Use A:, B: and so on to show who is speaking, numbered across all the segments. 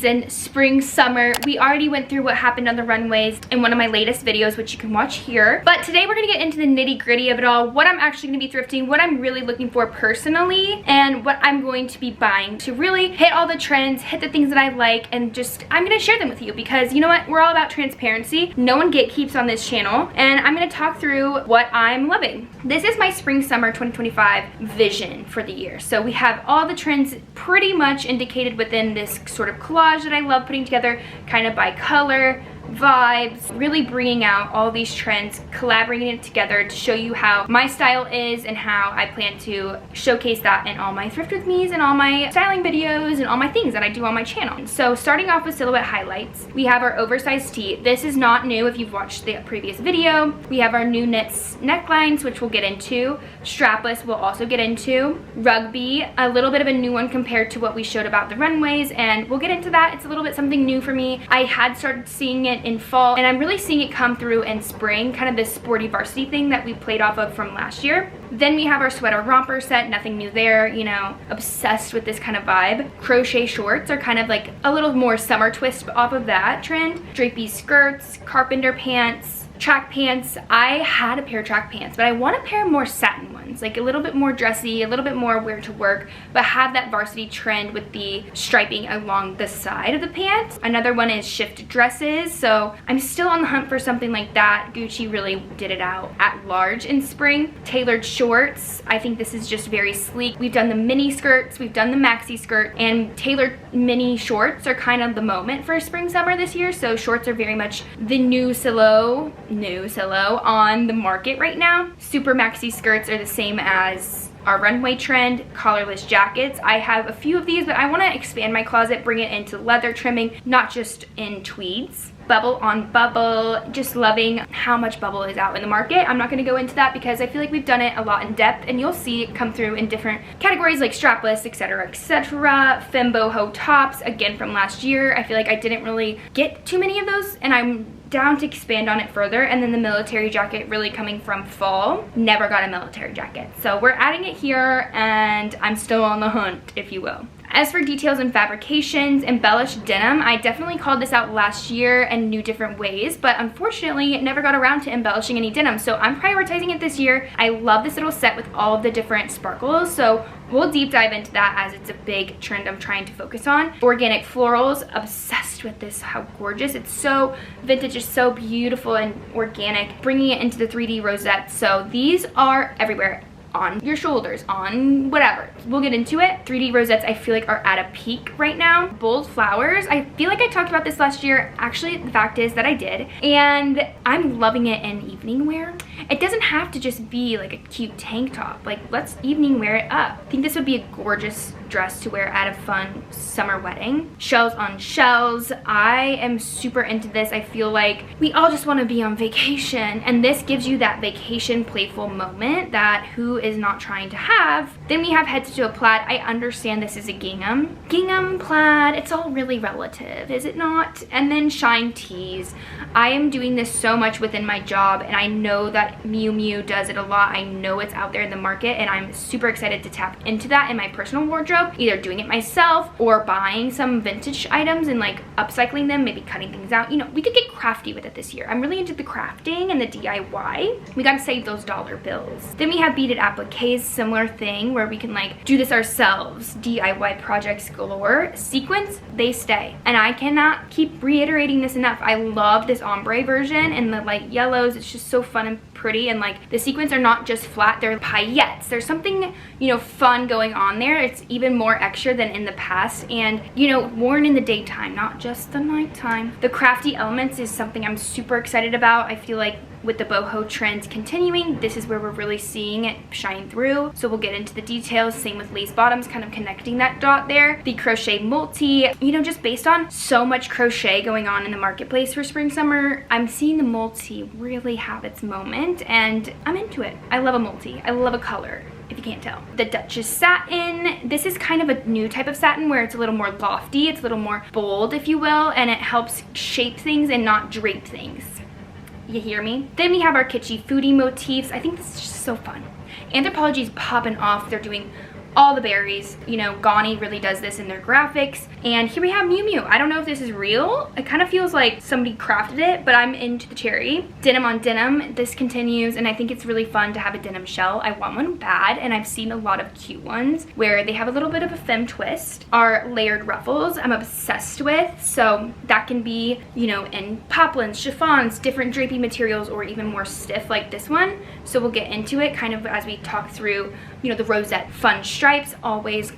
A: season, spring, summer. We already went through what happened on the runways in one of my latest videos, which you can watch here. But today we're gonna get into the nitty gritty of it all, what I'm actually gonna be thrifting, what I'm really looking for personally, and what I'm going to be buying to really hit all the trends, hit the things that I like, and just, I'm gonna share them with you because you know what? We're all about transparency. No one gatekeeps on this channel, and I'm gonna talk through what I'm loving. This is my spring, summer 2025 vision for the year. So we have all the trends pretty much indicated within this sort of collage that I love putting together, kind of by color, vibes, really bringing out all these trends, collaborating it together to show you how my style is and how I plan to showcase that in all my thrift with me's and all my styling videos and all my things that I do on my channel. So starting off with silhouette highlights, we have our oversized tee. This is not new if you've watched the previous video. We have our new knits necklines, which we'll get into. Strapless we'll also get into. Rugby, a little bit of a new one compared to what we showed about the runways, and we'll get into that. It's a little bit something new for me. I had started seeing it in fall, and I'm really seeing it come through in spring, kind of this sporty varsity thing that we played off of from last year. Then we have our sweater romper set, nothing new there, you know, obsessed with this kind of vibe. Crochet shorts are kind of like a little more summer twist off of that trend. Drapey skirts, carpenter pants, track pants. I had a pair of track pants, but I want a pair of more satin ones, like a little bit more dressy, a little bit more wear to work, but have that varsity trend with the striping along the side of the pants. Another one is shift dresses, so I'm still on the hunt for something like that. Gucci really did it out at large in spring. Tailored shorts, I think this is just very sleek. We've done the mini skirts, we've done the maxi skirt, and tailored mini shorts are kind of the moment for spring summer this year, so shorts are very much the new silo on the market right now. Super maxi skirts are the same as our runway trend. Collarless jackets, I have a few of these, but I want to expand my closet, bring it into leather trimming, not just in tweeds. Bubble on bubble, just loving how much bubble is out in the market. I'm not going to go into that because I feel like we've done it a lot in depth, and you'll see it come through in different categories like strapless, etc, etc. Femme boho tops, again from last year. I feel like I didn't really get too many of those, and I'm down to expand on it further. And then the military jacket really coming from fall. Never got a military jacket, so we're adding it here, and I'm still on the hunt, if you will. As for details and fabrications, embellished denim, I definitely called this out last year and knew different ways, but unfortunately never got around to embellishing any denim, so I'm prioritizing it this year. I love this little set with all of the different sparkles, so we'll deep dive into that as it's a big trend I'm trying to focus on. Organic florals, obsessed with this, how gorgeous. It's so vintage, it's so beautiful and organic, bringing it into the 3D rosettes. So these are everywhere. On your shoulders, on whatever. We'll get into it. 3D rosettes I feel like are at a peak right now. Bold flowers, I feel like I talked about this last year. Actually, the fact is that I did, and I'm loving it in evening wear. It doesn't have to just be like a cute tank top. Like, let's evening wear it up. I think this would be a gorgeous dress to wear at a fun summer wedding. Shells on shells, I am super into this. I feel like we all just want to be on vacation, and this gives you that vacation playful moment that who is not trying to have. Then we have heads to a plaid. I understand this is a gingham. Gingham, plaid, it's all really relative, is it not? And then shine tees. I am doing this so much within my job, and I know that Miu Miu does it a lot. I know it's out there in the market, and I'm super excited to tap into that in my personal wardrobe, either doing it myself or buying some vintage items and like upcycling them, maybe cutting things out. You know, we could get crafty with it this year. I'm really into the crafting and the DIY. We gotta save those dollar bills. Then we have beaded appliques, similar thing where we can like do this ourselves. DIY projects galore. Sequins, they stay, and I cannot keep reiterating this enough. I love this ombre version and the light yellows. It's just so fun and pretty, and like the sequins are not just flat, they're paillettes. There's something, you know, fun going on there. It's even more extra than in the past, and you know, worn in the daytime, not just the nighttime. The crafty elements is something I'm super excited about. I feel like with the boho trends continuing, this is where we're really seeing it shine through. So we'll get into the details. Same with lace bottoms, kind of connecting that dot there. The crochet multi, you know, just based on so much crochet going on in the marketplace for spring summer, I'm seeing the multi really have its moment, and I'm into it. I love a multi. I love a color, if you can't tell. The Duchess satin, this is kind of a new type of satin where it's a little more lofty, it's a little more bold, if you will, and it helps shape things and not drape things. You hear me? Then we have our kitschy foodie motifs. I think this is just so fun. Anthropology's popping off. They're doing all the berries. You know, Gani really does this in their graphics. And here we have Miu Miu. I don't know if this is real. It kind of feels like somebody crafted it, but I'm into the cherry. Denim on denim, this continues, and I think it's really fun to have a denim shell. I want one bad, and I've seen a lot of cute ones where they have a little bit of a femme twist. Our layered ruffles, I'm obsessed with, so that can be, you know, in poplins, chiffons, different drapey materials, or even more stiff like this one. So we'll get into it kind of as we talk through, you know, the rosette fun stripes. Always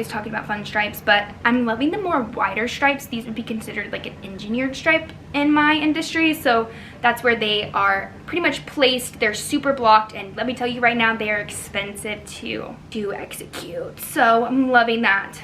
A: talking about fun stripes, but I'm loving the more wider stripes. These would be considered like an engineered stripe in my industry, so that's where they are pretty much placed. They're super blocked, and let me tell you right now, they are expensive to execute, so I'm loving that.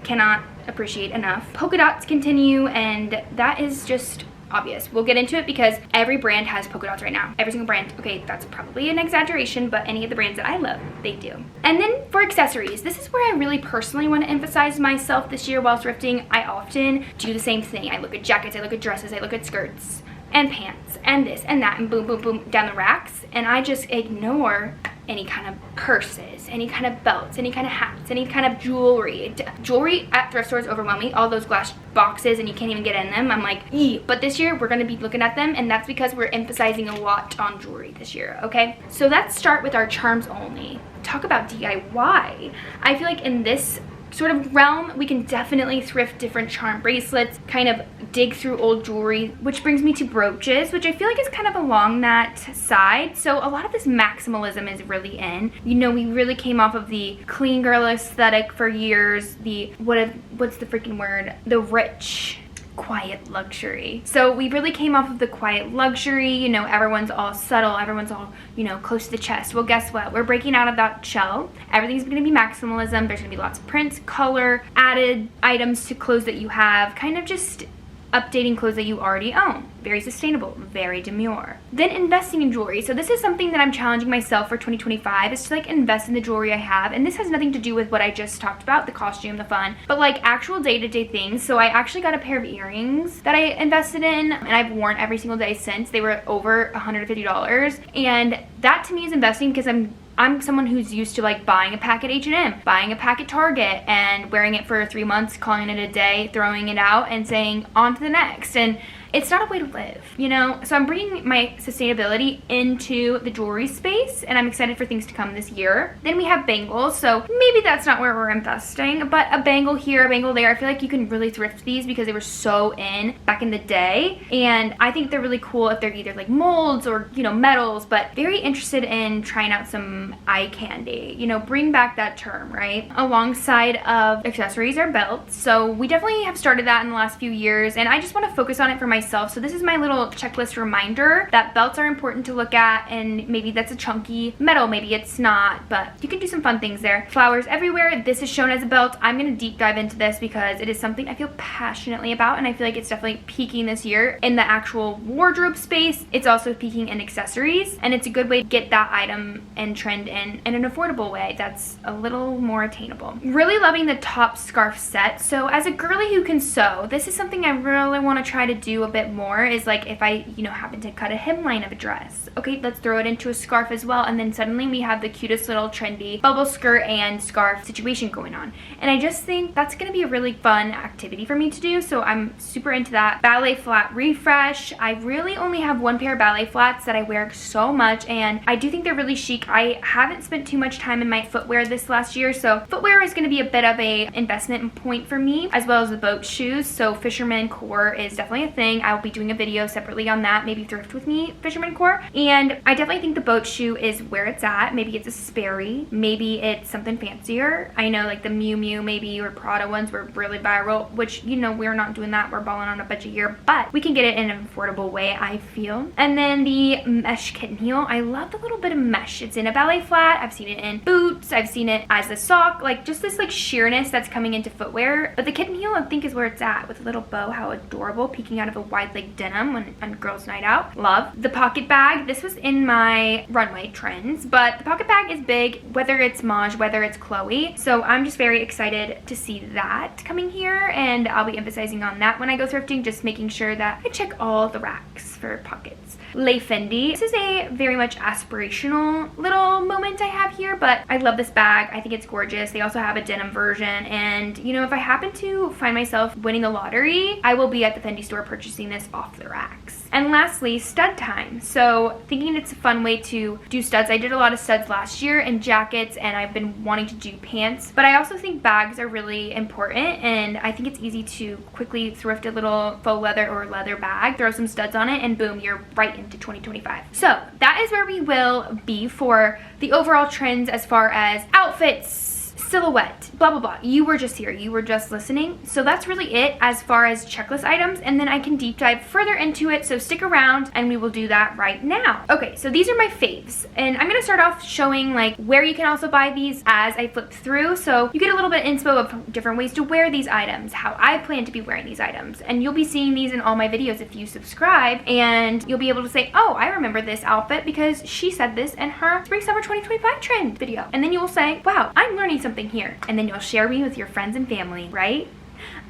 A: Cannot appreciate enough. Polka dots continue, and that is just obvious. We'll get into it because every brand has polka dots right now. Every single brand. Okay, that's probably an exaggeration, but any of the brands that I love, they do. And then for accessories, this is where I really personally want to emphasize myself this year while thrifting. I often do the same thing. I look at jackets, I look at dresses, I look at skirts and pants and this and that, and boom, boom, boom, down the racks, and I just ignore any kind of purses, any kind of belts, any kind of hats, any kind of jewelry. Jewelry at thrift stores overwhelm me. All those glass boxes and you can't even get in them. I'm like, eee. But this year we're gonna be looking at them, and that's because we're emphasizing a lot on jewelry this year, okay? So let's start with our charms only. Talk about DIY. I feel like in this sort of realm, we can definitely thrift different charm bracelets, kind of dig through old jewelry, which brings me to brooches, which I feel like is kind of along that side. So a lot of this maximalism is really in. You know, we really came off of the clean girl aesthetic for years, the, what's the freaking word? The rich, quiet luxury. So we really came off of the quiet luxury, you know, everyone's all subtle, everyone's all, you know, close to the chest. Well, guess what? We're breaking out of that shell. Everything's gonna be maximalism. There's gonna be lots of prints, color, added items to clothes that you have, kind of just updating clothes that you already own. Very sustainable, very demure. Then investing in jewelry. So this is something that I'm challenging myself for 2025, is to like invest in the jewelry I have. And this has nothing to do with what I just talked about, the costume, the fun, but like actual day-to-day things. So I actually got a pair of earrings that I invested in, and I've worn every single day since. They were over $150. And that to me is investing, because I'm someone who's used to like buying a pack at H&M, buying a pack at Target, and wearing it for 3 months, calling it a day, throwing it out, and saying on to the next. And it's not a way to live, you know? So I'm bringing my sustainability into the jewelry space, and I'm excited for things to come this year. Then we have bangles, so maybe that's not where we're investing, but a bangle here, a bangle there. I feel like you can really thrift these because they were so in back in the day, and I think they're really cool if they're either like molds or, you know, metals, but very interested in trying out some eye candy. You know, bring back that term, right? Alongside of accessories are belts, so we definitely have started that in the last few years, and I just want to focus on it for myself. So this is my little checklist reminder that belts are important to look at, and maybe that's a chunky metal, maybe it's not, but you can do some fun things there. Flowers everywhere. This is shown as a belt. I'm going to deep dive into this because it is something I feel passionately about, and I feel like it's definitely peaking this year in the actual wardrobe space. It's also peaking in accessories, and it's a good way to get that item and trend in an affordable way that's a little more attainable. Really loving the top scarf set. So as a girly who can sew, this is something I really want to try to do a bit more, is like if I, you know, happen to cut a hemline of a dress, okay, let's throw it into a scarf as well, and then suddenly we have the cutest little trendy bubble skirt and scarf situation going on. And I just think that's gonna be a really fun activity for me to do, so I'm super into that. Ballet flat refresh. I really only have one pair of ballet flats that I wear so much, and I do think they're really chic. I haven't spent too much time in my footwear this last year, so footwear is gonna be a bit of a investment point for me, as well as the boat shoes. So fisherman core is definitely a thing. I'll be doing a video separately on that, maybe thrift with me fisherman core. And I definitely think the boat shoe is where it's at. Maybe it's a Sperry, maybe it's something fancier. I know like the Miu Miu maybe or Prada ones were really viral, which, you know, we're not doing that. We're balling on a budget here, but we can get it in an affordable way, I feel. And then the mesh kitten heel. I love the little bit of mesh. It's in a ballet flat. I've seen it in boots. I've seen it as a sock, like just this like sheerness that's coming into footwear. But the kitten heel I think is where it's at, with a little bow. How adorable, peeking out of a wide leg denim on girls' night out. Love. The pocket bag, this was in my runway trends, but the pocket bag is big, whether it's Maj, whether it's Chloe. So I'm just very excited to see that coming here, and I'll be emphasizing on that when I go thrifting, just making sure that I check all the racks for pockets. Le Fendi. This is a very much aspirational little moment I have here, but I love this bag. I think it's gorgeous. They also have a denim version, and you know, if I happen to find myself winning the lottery, I will be at the Fendi store purchasing this off the racks. And lastly, stud time. So thinking it's a fun way to do studs. I did a lot of studs last year and jackets, and I've been wanting to do pants, but I also think bags are really important, and I think it's easy to quickly thrift a little faux leather or leather bag, throw some studs on it, and boom, you're right into 2025. So that is where we will be for the overall trends as far as outfits, silhouette, blah blah blah. You were just here, you were just listening. So that's really it as far as checklist items, and then I can deep dive further into it, so stick around and we will do that right now. Okay, so these are my faves, and I'm gonna start off showing like where you can also buy these as I flip through, so you get a little bit of inspo of different ways to wear these items, how I plan to be wearing these items, and you'll be seeing these in all my videos if you subscribe, and you'll be able to say, oh, I remember this outfit because she said this in her Spring Summer 2025 trend video, and then you will say, wow, I'm learning something here, and then you'll share me with your friends and family, right?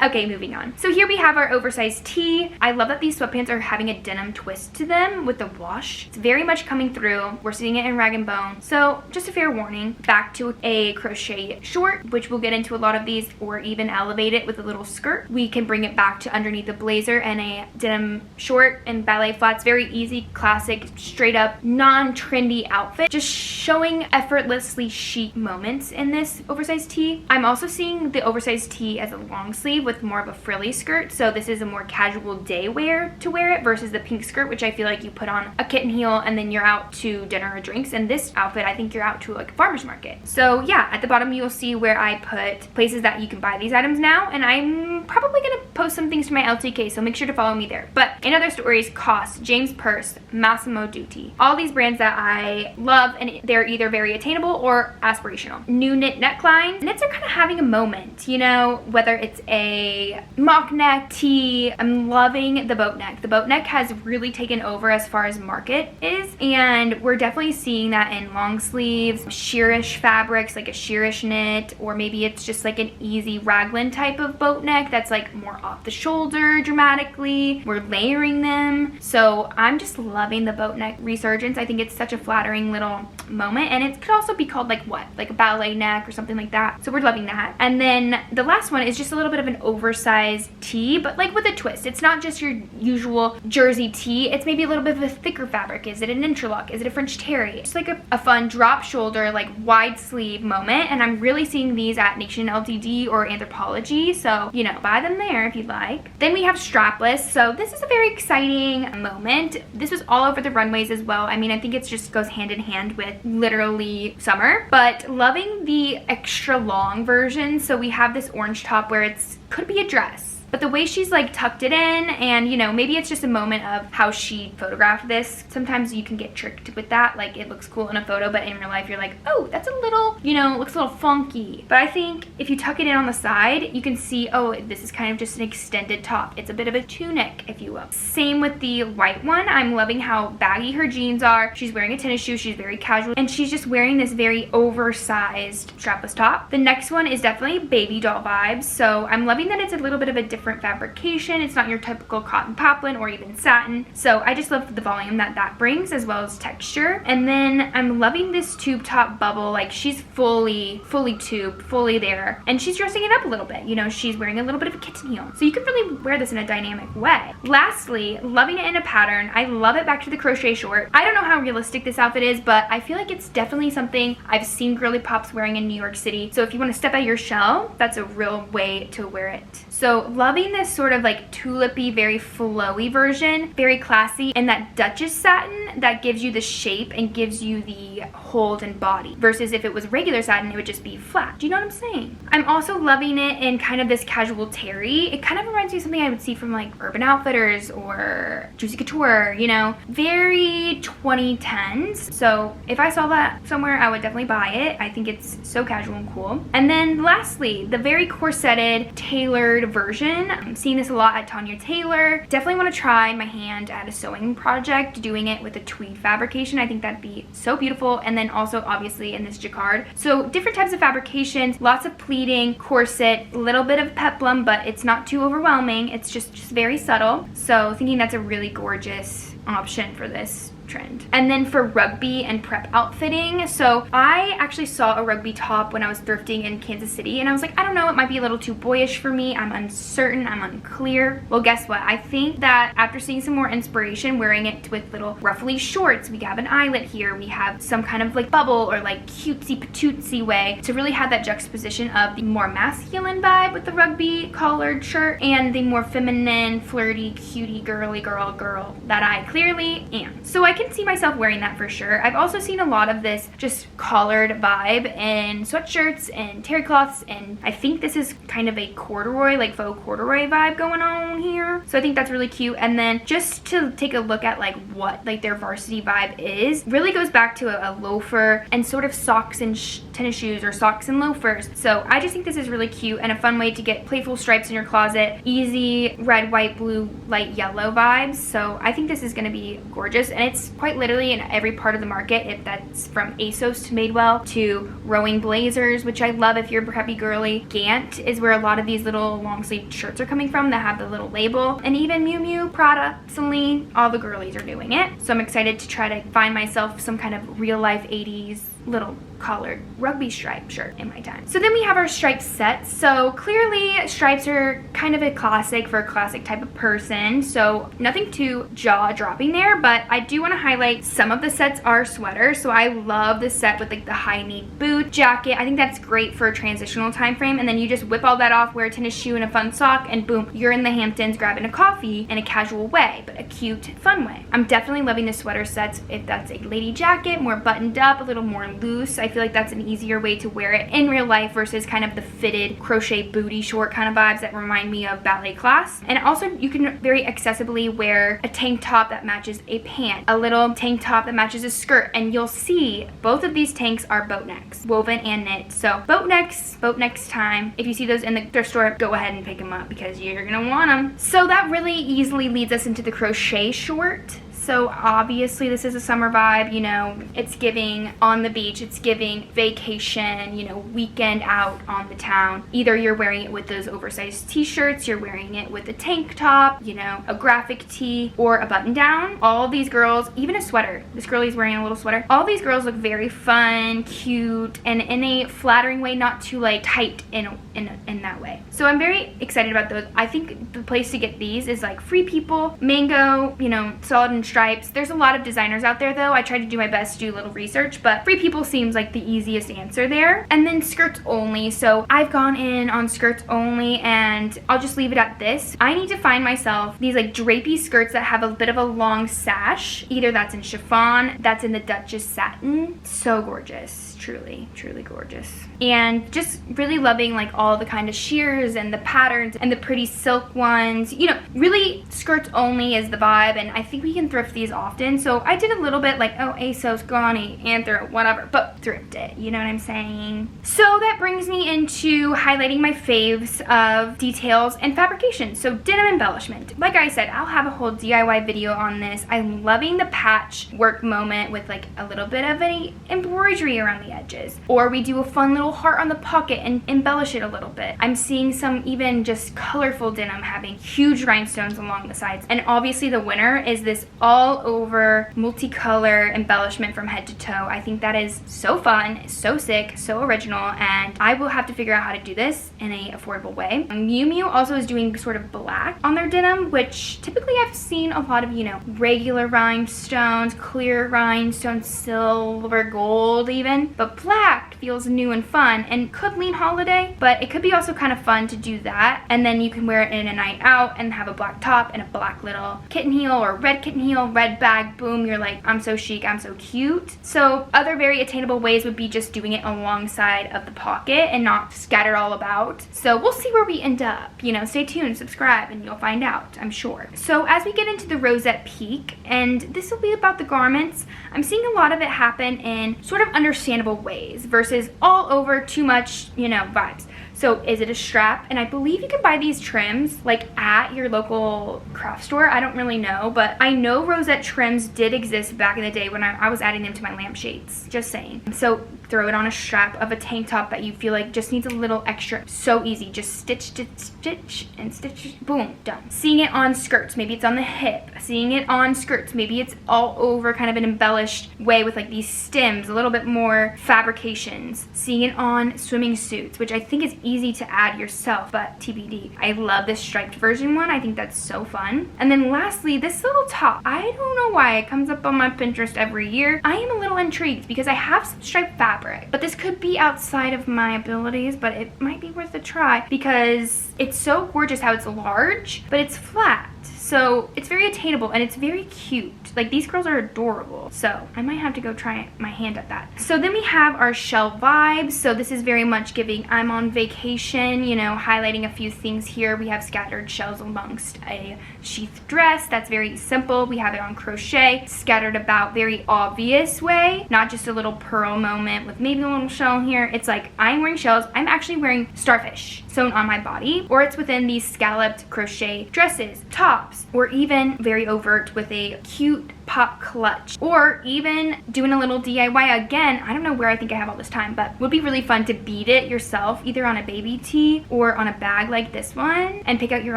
A: Okay, moving on. So here we have our oversized tee. I love that these sweatpants are having a denim twist to them with the wash. It's very much coming through. We're seeing it in rag and bone. So just a fair warning, back to a crochet short, which we'll get into a lot of these, or even elevate it with a little skirt. We can bring it back to underneath a blazer and a denim short and ballet flats. Very easy, classic, straight up, non-trendy outfit. Just showing effortlessly chic moments in this oversized tee. I'm also seeing the oversized tee as a long sleeve with more of a frilly skirt, so this is a more casual day wear to wear it versus the pink skirt, which I feel like you put on a kitten heel and then you're out to dinner or drinks, and this outfit I think you're out to like a farmer's market. So yeah, at the bottom you'll see where I put places that you can buy these items now, and I'm probably gonna post some things to my LTK, so make sure to follow me there. But in other stories, COS, James Purse, Massimo Dutti, all these brands that I love, and they're either very attainable or aspirational. New knit neckline. Knits are kind of having a moment, you know, whether it's a mock neck, tee. I'm loving the boat neck. The boat neck has really taken over as far as market is, and we're definitely seeing that in long sleeves, sheerish fabrics like a sheerish knit, or maybe it's just like an easy raglan type of boat neck that's like more off the shoulder dramatically. We're layering them. So I'm just loving the boat neck resurgence. I think it's such a flattering little moment, and it could also be called like what? Like a ballet neck or something like that. So we're loving that. And then the last one is just a little bit of an oversized tee, but like with a twist. It's not just your usual jersey tee. It's maybe a little bit of a thicker fabric. Is it an interlock? Is it a French terry? It's like a fun drop shoulder, like wide sleeve moment, and I'm really seeing these at Nation LTD or Anthropologie, so you know, buy them there if you'd like. Then we have strapless. So this is a very exciting moment. This was all over the runways as well. I mean, I think it just goes hand in hand with literally summer, but loving the extra long version. So we have this orange top where it's could be a dress, but the way she's like tucked it in, and you know, maybe it's just a moment of how she photographed this. Sometimes you can get tricked with that, like it looks cool in a photo, but in real life you're like, oh, that's a little, you know, it looks a little funky. But I think if you tuck it in on the side, you can see, oh, this is kind of just an extended top. It's a bit of a tunic, if you will. Same with the white one. I'm loving how baggy her jeans are. She's wearing a tennis shoe. She's very casual, and she's just wearing this very oversized strapless top. The next one is definitely baby doll vibes, so I'm loving that it's a little bit of a different fabrication. It's not your typical cotton poplin or even satin, so I just love the volume that brings, as well as texture. And then I'm loving this tube top bubble. Like she's fully tubed, fully there, and she's dressing it up a little bit. You know, she's wearing a little bit of a kitten heel, so you can really wear this in a dynamic way. Lastly, loving it in a pattern. I love it back to the crochet short. I don't know how realistic this outfit is, but I feel like it's definitely something I've seen girly pops wearing in New York City. So if you want to step out your shell, that's a real way to wear it. So loving this sort of like tulipy, very flowy version, very classy, and that Duchess satin that gives you the shape and gives you the hold and body, versus if it was regular satin, it would just be flat. Do you know what I'm saying? I'm also loving it in kind of this casual terry. It kind of reminds me of something I would see from like Urban Outfitters or Juicy Couture, you know, very 2010s. So if I saw that somewhere, I would definitely buy it. I think it's so casual and cool. And then lastly, the very corseted tailored version. I'm seeing this a lot at Tanya Taylor. Definitely want to try my hand at a sewing project, doing it with a tweed fabrication. I think that'd be so beautiful. And then also obviously in this jacquard. So different types of fabrications, lots of pleating, corset, a little bit of peplum, but it's not too overwhelming. It's just very subtle. So thinking that's a really gorgeous option for this trend. And then for rugby and prep outfitting, so I actually saw a rugby top when I was thrifting in Kansas City, and I was like, I don't know, it might be a little too boyish for me. I'm uncertain, I'm unclear. Well, guess what? I think that after seeing some more inspiration, wearing it with little ruffly shorts, we have an eyelet here, we have some kind of like bubble or like cutesy patootsy way to really have that juxtaposition of the more masculine vibe with the rugby collared shirt and the more feminine, flirty, cutie, girly girl that I clearly am. So I can see myself wearing that for sure. I've also seen a lot of this just collared vibe in sweatshirts and terry cloths, and I think this is kind of a corduroy, like faux corduroy vibe going on here. So I think that's really cute. And then just to take a look at like what like their varsity vibe is, really goes back to a loafer and sort of socks and tennis shoes or socks and loafers. So I just think this is really cute and a fun way to get playful stripes in your closet, easy red, white, blue, light yellow vibes. So I think this is going to be gorgeous, and it's quite literally in every part of the market, if that's from ASOS to Madewell to rowing blazers, which I love if you're a preppy girly. Gant is where a lot of these little long sleeve shirts are coming from that have the little label, and even Miu Miu, Prada, Celine, all the girlies are doing it. So I'm excited to try to find myself some kind of real life 80s little collared rugby stripe shirt in my time. So then we have our stripe sets. So clearly stripes are kind of a classic for a classic type of person, so nothing too jaw-dropping there, but I do want to highlight some of the sets are sweaters. So I love this set with like the high knee boot jacket. I think that's great for a transitional time frame, and then you just whip all that off, wear a tennis shoe and a fun sock, and boom, you're in the Hamptons grabbing a coffee in a casual way, but a cute, fun way. I'm definitely loving the sweater sets if that's a lady jacket, more buttoned up, a little more loose. I feel like that's an easier way to wear it in real life versus kind of the fitted crochet booty short kind of vibes that remind me of ballet class. And also you can very accessibly wear a tank top that matches a pant, a little tank top that matches a skirt, and you'll see both of these tanks are boat necks, woven and knit. So boat necks time. If you see those in the thrift store, go ahead and pick them up because you're gonna want them. So that really easily leads us into the crochet short. So obviously this is a summer vibe, you know, it's giving on the beach, it's giving vacation, you know, weekend out on the town. Either you're wearing it with those oversized t-shirts, you're wearing it with a tank top, you know, a graphic tee, or a button down. All of these girls, even a sweater, this girlie's wearing a little sweater. All these girls look very fun, cute, and in a flattering way, not too like tight in that way. So I'm very excited about those. I think the place to get these is like Free People, Mango, you know, Solid and Stripes. There's a lot of designers out there though. I tried to do my best to do a little research, but Free People seems like the easiest answer there. And then skirts only. So I've gone in on skirts only, and I'll just leave it at this. I need to find myself these like drapey skirts that have a bit of a long sash. Either that's in chiffon, that's in the Duchess satin. So gorgeous. Truly, truly gorgeous. And just really loving like all the kind of sheers and the patterns and the pretty silk ones. You know, really skirts only is the vibe, and I think we can thrift these often. So I did a little bit like, oh, ASOS, Ghani, Anthro, whatever, but thrift it, you know what I'm saying? So that brings me into highlighting my faves of details and fabrications. So denim embellishment. Like I said, I'll have a whole DIY video on this. I'm loving the patch work moment with like a little bit of any embroidery around the edges, or we do a fun little heart on the pocket and embellish it a little bit. I'm seeing some even just colorful denim having huge rhinestones along the sides, and obviously the winner is this all over multicolor embellishment from head to toe. I think that is so fun, so sick, so original, and I will have to figure out how to do this in a affordable way. Miu Miu also is doing sort of black on their denim, which typically I've seen a lot of, you know, regular rhinestones, clear rhinestones, silver, gold even, but black feels new and fun. fun and could lean holiday, but it could be also kind of fun to do that. And then you can wear it in a night out and have a black top and a black little kitten heel or red kitten heel, red bag, boom, you're like, I'm so chic, I'm so cute. So other very attainable ways would be just doing it alongside of the pocket and not scattered all about. So we'll see where we end up. You know, stay tuned, subscribe, and you'll find out, I'm sure. So as we get into the rosette peak, and this will be about the garments, I'm seeing a lot of it happen in sort of understandable ways versus all over too much, you know, vibes. So is it a strap? And I believe you can buy these trims like at your local craft store. I don't really know, but I know rosette trims did exist back in the day when I was adding them to my lampshades. Just saying. So throw it on a strap of a tank top that you feel like just needs a little extra. So easy. Just stitch, stitch, stitch, and stitch. Boom, done. Seeing it on skirts. Maybe it's on the hip. Seeing it on skirts. Maybe it's all over kind of an embellished way with like these stems, a little bit more fabrications. Seeing it on swimming suits, which I think is easy to add yourself, but TBD. I love this striped version one. I think that's so fun. And then lastly, this little top. I don't know why it comes up on my Pinterest every year. I am a little intrigued because I have some striped fabric, but this could be outside of my abilities, but it might be worth a try because it's so gorgeous how it's large, but it's flat. So it's very attainable and it's very cute. Like these girls are adorable. So I might have to go try my hand at that. So then we have our shell vibes. So this is very much giving I'm on vacation, you know, highlighting a few things here. We have scattered shells amongst a sheath dress. That's very simple. We have it on crochet, scattered about very obvious way, not just a little pearl moment with maybe a little shell here. It's like I'm wearing shells. I'm actually wearing starfish sewn on my body, or it's within these scalloped crochet dresses, tops, or even very overt with a cute pop clutch, or even doing a little DIY again. I don't know where I think I have all this time, but would be really fun to bead it yourself, either on a baby tee or on a bag like this one, and pick out your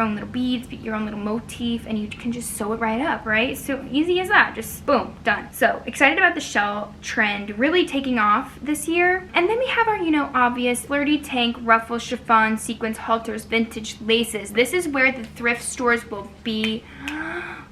A: own little beads, your own little motif, and you can just sew it right up, right? So easy as that, just boom, done. So excited about the shell trend really taking off this year. And then we have our, you know, obvious flirty tank, ruffle, chiffon, sequins, halters, vintage laces. This is where the thrift stores will be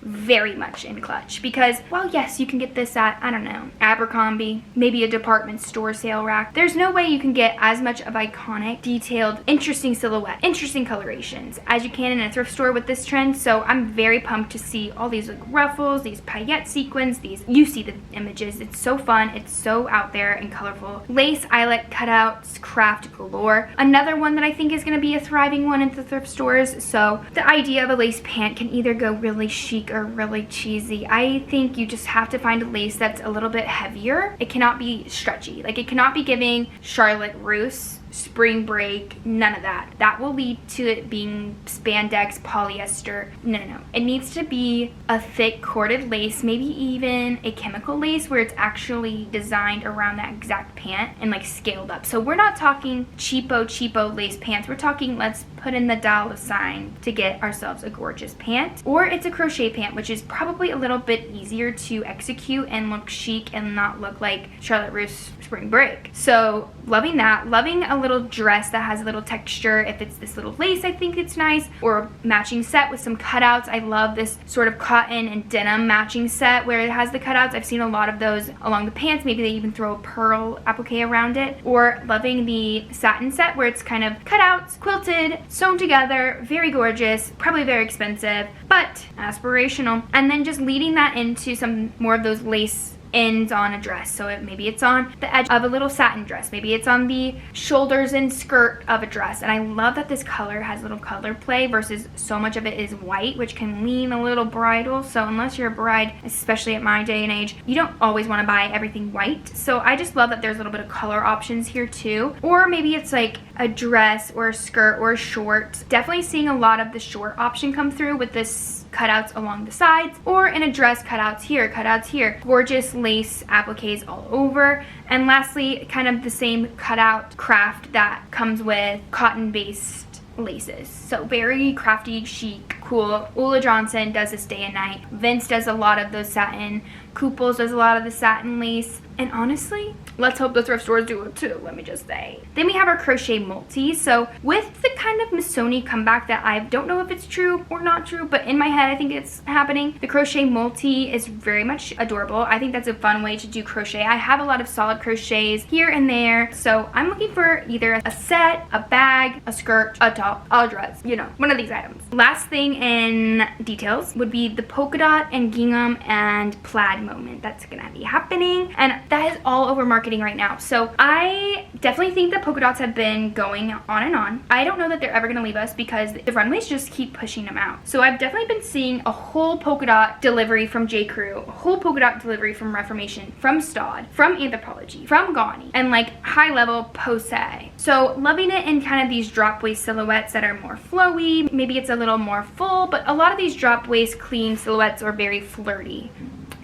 A: very much in clutch because, well, yes, you can get this at, I don't know, Abercrombie, maybe a department store sale rack. There's no way you can get as much of iconic, detailed, interesting silhouette, interesting colorations as you can in a thrift store with this trend. So I'm very pumped to see all these like ruffles, these paillette sequins, these, you see the images. It's so fun. It's so out there and colorful. Lace, eyelet cutouts, craft galore. Another one that I think is going to be a thriving one at the thrift stores. So the idea of a lace pant can either go really chic or really cheesy. I think you just have to find a lace that's a little bit heavier. It cannot be stretchy. Like it cannot be giving Charlotte Russe, spring break, none of that. That will lead to it being spandex, polyester. No. It needs to be a thick corded lace, maybe even a chemical lace where it's actually designed around that exact pant and like scaled up. So we're not talking cheapo lace pants. We're talking let's put in the dollar sign to get ourselves a gorgeous pant. Or it's a crochet pant, which is probably a little bit easier to execute and look chic and not look like Charlotte Russe spring break. So loving that. Loving a little dress that has a little texture. If it's this little lace, I think it's nice, or a matching set with some cutouts. I love this sort of cotton and denim matching set where it has the cutouts. I've seen a lot of those along the pants. Maybe they even throw a pearl applique around it. Or loving the satin set where it's kind of cutouts, quilted, sewn together, very gorgeous, probably very expensive, but aspirational. And then just leading that into some more of those lace ends on a dress. So maybe it's on the edge of a little satin dress, maybe it's on the shoulders and skirt of a dress. And I love that this color has a little color play versus so much of it is white, which can lean a little bridal. So unless you're a bride, especially at my day and age, you don't always want to buy everything white. So I just love that there's a little bit of color options here too. Or maybe it's like a dress or a skirt or a short. Definitely seeing a lot of the short option come through with this cutouts along the sides, or in a dress, cutouts here, gorgeous lace appliques all over. And lastly, kind of the same cutout craft that comes with cotton based laces. So very crafty, chic, cool. Ulla Johnson does this day and night. Vince does a lot of those satin. Kooples does a lot of the satin lace. And honestly, let's hope the thrift stores do it too, let me just say. Then we have our crochet multi. So with the kind of Missoni comeback that I don't know if it's true or not true, but in my head I think it's happening, the crochet multi is very much adorable. I think that's a fun way to do crochet. I have a lot of solid crochets here and there, so I'm looking for either a set, a bag, a skirt, a top, a dress, you know, one of these items. Last thing in details would be the polka dot and gingham and plaid moment that's gonna be happening, and that is all over marketing right now. So I definitely think that polka dots have been going on and on. I don't know that they're ever gonna leave us because the runways just keep pushing them out. So I've definitely been seeing a whole polka dot delivery from J. Crew, a whole polka dot delivery from Reformation, from Stod, from Anthropologie, from Gani, and like high level pose. So loving it in kind of these drop waist silhouettes that are more flowy. Maybe it's a little more full, but a lot of these drop waist clean silhouettes are very flirty.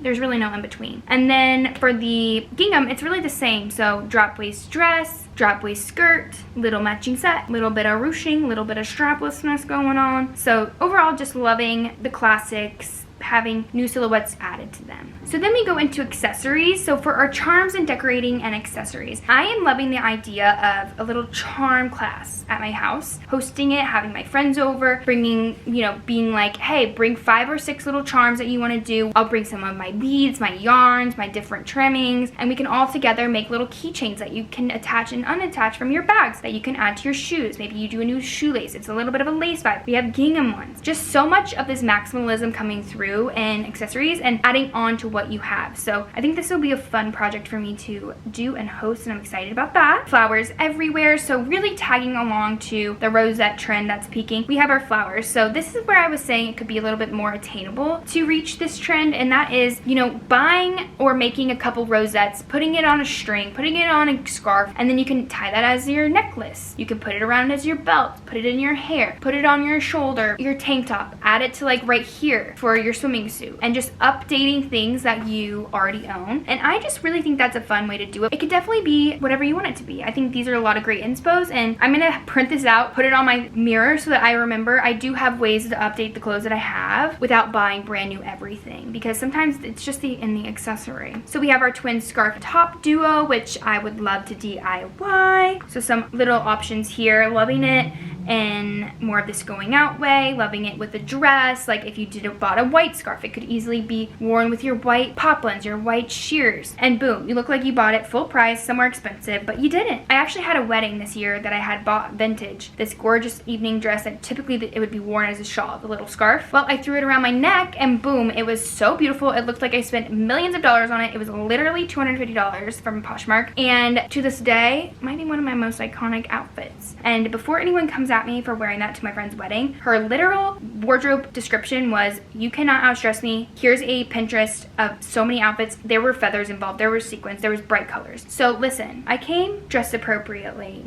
A: There's really no in between. And then for the gingham, it's really the same. So drop waist dress, drop waist skirt, little matching set, little bit of ruching, little bit of straplessness going on. So overall, just loving the classics, having new silhouettes added to them. So then we go into accessories. So for our charms and decorating and accessories, I am loving the idea of a little charm class at my house, hosting it, having my friends over, bringing, you know, being like, hey, bring 5 or 6 little charms that you want to do. I'll bring some of my beads, my yarns, my different trimmings, and we can all together make little keychains that you can attach and unattach from your bags that you can add to your shoes. Maybe you do a new shoelace. It's a little bit of a lace vibe. We have gingham ones. Just so much of this maximalism coming through and accessories and adding on to what you have. So I think this will be a fun project for me to do and host, and I'm excited about that. Flowers everywhere, so really tagging along to the rosette trend that's peaking. We have our flowers. So this is where I was saying it could be a little bit more attainable to reach this trend, and that is, you know, buying or making a couple rosettes, putting it on a string, putting it on a scarf, and then you can tie that as your necklace. You can put it around as your belt, put it in your hair, put it on your shoulder, your tank top, add it to like right here for your swimming suit, and just updating things that you already own. And I just really think that's a fun way to do it. It could definitely be whatever you want it to be. I think these are a lot of great inspos, and I'm gonna print this out, put it on my mirror so that I remember. I do have ways to update the clothes that I have without buying brand new everything, because sometimes it's just in the accessory. So we have our twin scarf top duo, which I would love to DIY. So some little options here, loving it in more of this going out way, loving it with a dress. Like if you bought a white scarf, it could easily be worn with your white poplins, your white shears, and boom, you look like you bought it full price, somewhere expensive, but you didn't. I actually had a wedding this year that I had bought vintage, this gorgeous evening dress that typically it would be worn as a shawl, the little scarf. Well, I threw it around my neck and boom, it was so beautiful. It looked like I spent millions of dollars on it. It was literally $250 from Poshmark, and to this day, it might be one of my most iconic outfits. And before anyone comes at me for wearing that to my friend's wedding, her literal wardrobe description was, you cannot outdress me. Here's a Pinterest of so many outfits. There were feathers involved, there were sequins, there was bright colors. So listen, I came dressed appropriately,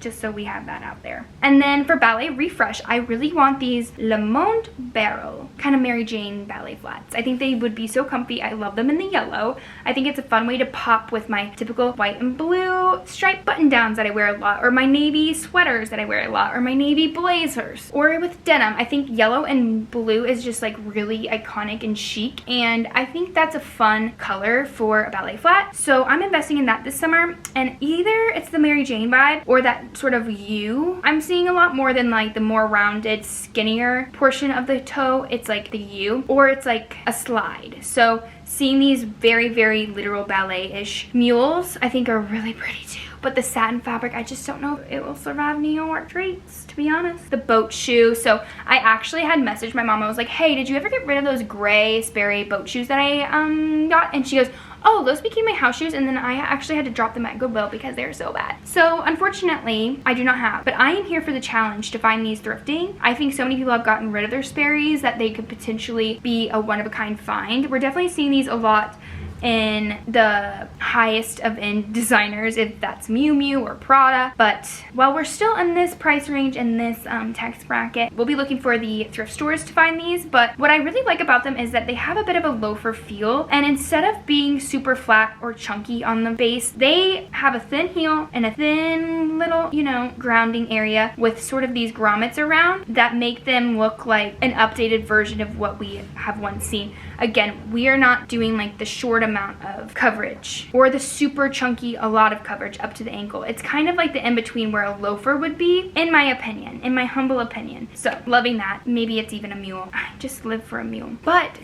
A: just so we have that out there. And then for ballet refresh, I really want these Le Monde Barrel, kind of Mary Jane ballet flats. I think they would be so comfy. I love them in the yellow. I think it's a fun way to pop with my typical white and blue striped button downs that I wear a lot, or my navy sweaters that I wear a lot, or my navy blazers, or with denim. I think yellow and blue is just like really iconic and chic, and I think that's a fun color for a ballet flat. So I'm investing in that this summer, and either it's the Mary Jane vibe or that sort of U. I'm seeing a lot more than like the more rounded, skinnier portion of the toe. It's like the U, or it's like a slide. So seeing these very, very literal ballet-ish mules, I think are really pretty too. But the satin fabric, I just don't know if it will survive New York streets, to be honest. The boat shoe. So I actually had messaged my mom. I was like, hey, did you ever get rid of those gray Sperry boat shoes that I got? And she goes, oh, those became my house shoes, and then I actually had to drop them at Goodwill because they were so bad. So unfortunately, I do not have, but I am here for the challenge to find these thrifting. I think so many people have gotten rid of their Sperry's that they could potentially be a one-of-a-kind find. We're definitely seeing these a lot in the highest of end designers, if that's Miu Miu or Prada. But while we're still in this price range and this tax bracket, we'll be looking for the thrift stores to find these. But what I really like about them is that they have a bit of a loafer feel, and instead of being super flat or chunky on the base, they have a thin heel and a thin little, you know, grounding area with sort of these grommets around that make them look like an updated version of what we have once seen. again, we are not doing like the short amount of coverage or the super chunky, a lot of coverage up to the ankle. It's kind of like the in-between where a loafer would be, in my opinion, in my humble opinion. So loving that. Maybe it's even a mule. I just live for a mule. But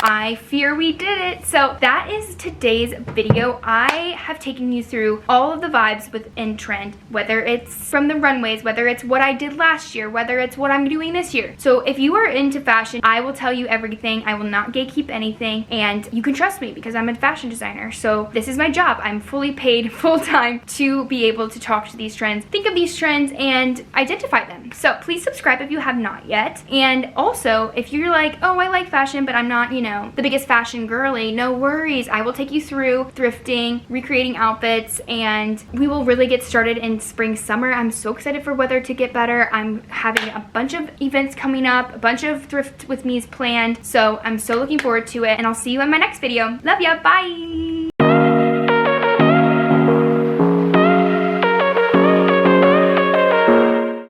A: I fear we did it. So that is today's video. I have taken you through all of the vibes within trend, whether it's from the runways, whether it's what I did last year, whether it's what I'm doing this year. So if you are into fashion, I will tell you everything. I will not gatekeep anything, and you can trust me because I'm a fashion designer. So this is my job. I'm fully paid full-time to be able to talk to these trends, think of these trends, and identify them. So please subscribe if you have not yet. And also, if you're like, oh, I like fashion, but I'm not, you know, the biggest fashion girly, no worries. I will take you through thrifting, recreating outfits, and we will really get started in spring, summer. I'm so excited for weather to get better. I'm having a bunch of events coming up, a bunch of thrift with me's planned. So I'm so looking forward to it, and I'll see you in my next video. Love ya, bye.